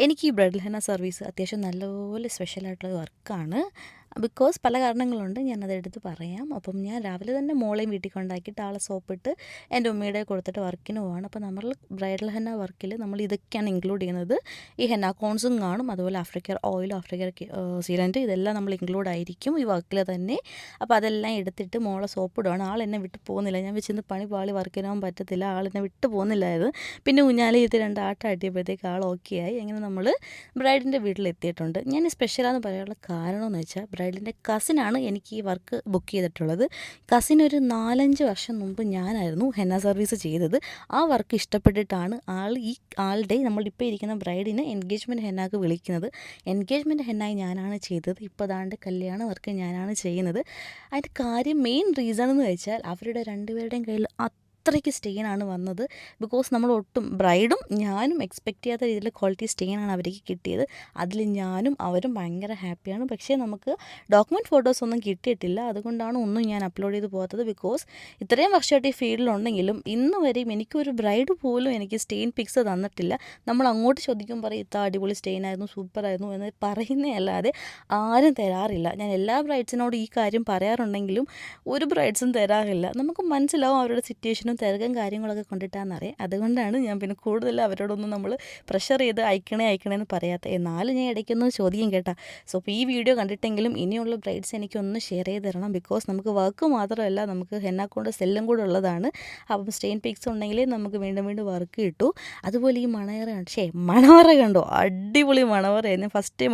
എനിക്ക് ഈ bridal henna service അത്യാവശ്യം നല്ലപോലെ സ്പെഷ്യലായിട്ടുള്ള വർക്കാണ്. ബിക്കോസ് പല കാരണങ്ങളുണ്ട്, ഞാനതെടുത്ത് പറയാം. അപ്പം ഞാൻ രാവിലെ തന്നെ മോളെയും വീട്ടിൽ കൊണ്ടാക്കിയിട്ട് ആളെ സോപ്പിട്ട് എൻ്റെ ഉമ്മയുടെ കൊടുത്തിട്ട് വർക്കിന് പോവാണ്. അപ്പോൾ നമ്മൾ ബ്രൈഡൽ ഹെന്ന വർക്കിൽ നമ്മൾ ഇതൊക്കെയാണ് ഇൻക്ലൂഡ് ചെയ്യുന്നത്. ഈ ഹെന്ന കോൺസും കാണും, അതുപോലെ ആഫ്രിക്കർ ഓയിലും ആഫ്രിക്കർ സീലൻറ്റ് ഇതെല്ലാം നമ്മൾ ഇൻക്ലൂഡ് ആയിരിക്കും ഈ വർക്കിൽ തന്നെ. അപ്പോൾ അതെല്ലാം എടുത്തിട്ട് മോളെ സോപ്പിടുവാണ്. ആൾ എന്നെ വിട്ട് പോകുന്നില്ല. ഞാൻ വെച്ചിന്ന് പണി പാളി വർക്കിനാവാൻ പറ്റത്തില്ല, ആളെന്നെ വിട്ട് പോകുന്നില്ലായിരുന്നു. പിന്നെ ഊഞ്ഞാലി ഇത് രണ്ട് ആട്ടം ആട്ടിയപ്പോഴത്തേക്ക് ആൾ ഓക്കെ ആയി. അങ്ങനെ നമ്മൾ ബ്രൈഡിൻ്റെ വീട്ടിലെത്തിയിട്ടുണ്ട്. ഞാൻ സ്പെഷ്യലാന്ന് പറയാനുള്ള കാരണം എന്ന് വെച്ചാൽ ബ്രൈഡിൻ്റെ കസിനാണ് എനിക്ക് ഈ വർക്ക് ബുക്ക് ചെയ്തിട്ടുള്ളത്. കസിൻ ഒരു 4-5 വർഷം മുമ്പ് ഞാനായിരുന്നു ഹെന്ന സർവീസ് ചെയ്തത്. ആ വർക്ക് ഇഷ്ടപ്പെട്ടിട്ടാണ് ആളുടെ നമ്മളിപ്പോൾ ഇരിക്കുന്ന ബ്രൈഡിനെ എൻഗേജ്മെൻറ്റ് ഹെന്നാക്ക് വിളിക്കുന്നത്. എൻഗേജ്മെൻറ്റ് ഹെന്നായി ഞാനാണ് ചെയ്തത്. ഇപ്പോൾ ദാണ്ട് കല്യാണ വർക്ക് ഞാനാണ് ചെയ്യുന്നത്. അതിൻ്റെ കാര്യം മെയിൻ റീസൺ എന്ന് വെച്ചാൽ അവരുടെ രണ്ടുപേരുടെയും കയ്യിൽ അത്രയ്ക്ക് സ്റ്റെയിനാണ് വന്നത്. ബിക്കോസ് നമ്മൾ ഒട്ടും ബ്രൈഡും ഞാനും എക്സ്പെക്റ്റ് ചെയ്യാത്ത രീതിയിൽ ക്വാളിറ്റി സ്റ്റെയിനാണ് അവർക്ക് കിട്ടിയത്. അതിൽ ഞാനും അവരും ഭയങ്കര ഹാപ്പിയാണ്. പക്ഷേ നമുക്ക് ഡോക്യുമെൻറ്റ് ഫോട്ടോസൊന്നും കിട്ടിയിട്ടില്ല. അതുകൊണ്ടാണ് ഒന്നും ഞാൻ അപ്ലോഡ് ചെയ്ത് പോകാത്തത്. ബിക്കോസ് ഇത്രയും വർഷമായിട്ട് ഈ ഫീൽഡിലുണ്ടെങ്കിലും ഇന്ന് വരെയും എനിക്കൊരു ബ്രൈഡ് പോലും എനിക്ക് സ്റ്റെയിൻ പിക്സ് തന്നിട്ടില്ല. നമ്മൾ അങ്ങോട്ട് ചോദിക്കും പറയും ഇത്ര അടിപൊളി സ്റ്റെയിനായിരുന്നു, സൂപ്പറായിരുന്നു എന്ന് പറയുന്നേ അല്ലാതെ ആരും തരാറില്ല. ഞാൻ എല്ലാ ബ്രൈഡ്സിനോടും ഈ കാര്യം പറയാറുണ്ടെങ്കിലും ഒരു ബ്രൈഡ്സും തരാറില്ല. നമുക്ക് മനസ്സിലാവും അവരുടെ സിറ്റുവേഷനും തിരക്കും കാര്യങ്ങളൊക്കെ കൊണ്ടിട്ടാണെന്നറിയാം. അതുകൊണ്ടാണ് ഞാൻ പിന്നെ കൂടുതൽ അവരോടൊന്നും നമ്മൾ പ്രഷർ ചെയ്ത് അയക്കണേ എന്ന് പറയാത്ത. എന്നാലും ഞാൻ ഇടയ്ക്കൊന്നും ചോദിക്കും കേട്ടോ. സോ അപ്പോൾ ഈ വീഡിയോ കണ്ടിട്ടെങ്കിലും ഇനിയുള്ള ബ്രൈഡ്സ് എനിക്കൊന്ന് ഷെയർ ചെയ്ത് തരണം. ബിക്കോസ് നമുക്ക് വർക്ക് മാത്രമല്ല, നമുക്ക് ഹെന്ന കൊണ്ട് സെല്ലും കൂടെ ഉള്ളതാണ്. അപ്പം സ്റ്റെയിൻ പിക്സ് ഉണ്ടെങ്കിൽ നമുക്ക് വീണ്ടും വീണ്ടും വർക്ക് കിട്ടും. അതുപോലെ ഈ മണവറ കണ്ടോ, അടിപൊളി മണവറയായിരുന്നു. First time